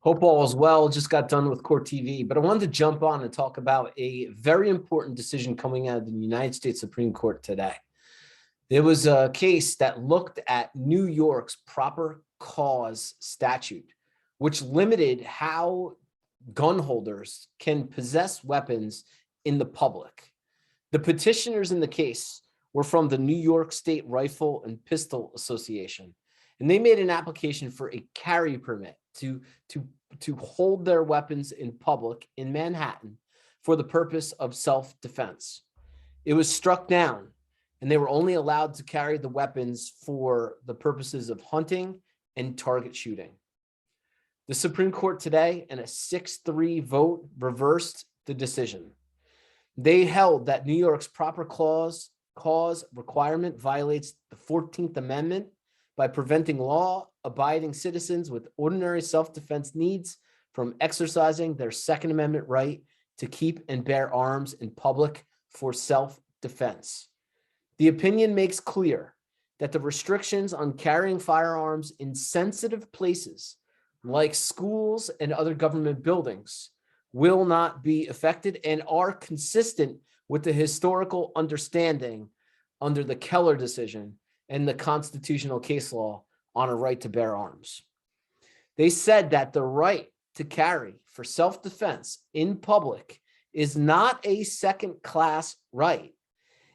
Hope all is well. Just got done with Court TV, but I wanted to jump on and talk about a very important decision coming out of the United States Supreme Court today. There was a case that looked at New York's proper cause statute, which limited how gun holders can possess weapons in the public. The petitioners in the case were from the New York State Rifle and Pistol Association, and they made an application for a carry permit to hold their weapons in public in Manhattan for the purpose of self-defense. It was struck down, and they were only allowed to carry the weapons for the purposes of hunting and target shooting. The Supreme Court today, in a 6-3 vote, reversed the decision. They held that New York's proper cause requirement violates the 14th Amendment by preventing law-abiding citizens with ordinary self-defense needs from exercising their Second Amendment right to keep and bear arms in public for self-defense. The opinion makes clear that the restrictions on carrying firearms in sensitive places like schools and other government buildings will not be affected and are consistent with the historical understanding under the Keller decision and the constitutional case law on a right to bear arms. They said that the right to carry for self-defense in public is not a second-class right,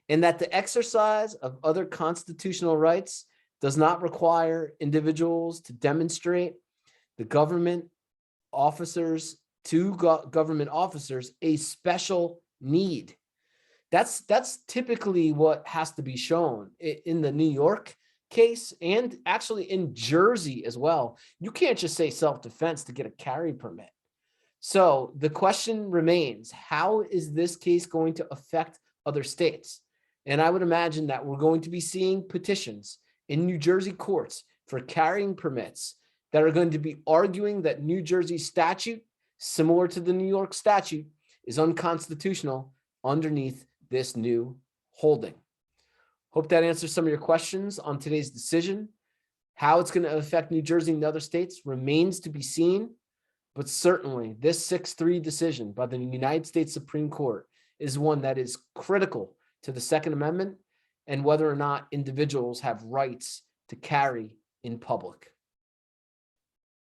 and that the exercise of other constitutional rights does not require individuals to demonstrate the government officers a special need. That's typically what has to be shown in the New York case, and actually in Jersey as well. You can't just say self-defense to get a carry permit. So the question remains, how is this case going to affect other states? And I would imagine that we're going to be seeing petitions in New Jersey courts for carrying permits that are going to be arguing that New Jersey statute, similar to the New York statute, is unconstitutional underneath this new holding. Hope that answers some of your questions on today's decision. How it's going to affect New Jersey and other states remains to be seen, but certainly this 6-3 decision by the United States Supreme Court is one that is critical to the Second Amendment and whether or not individuals have rights to carry in public.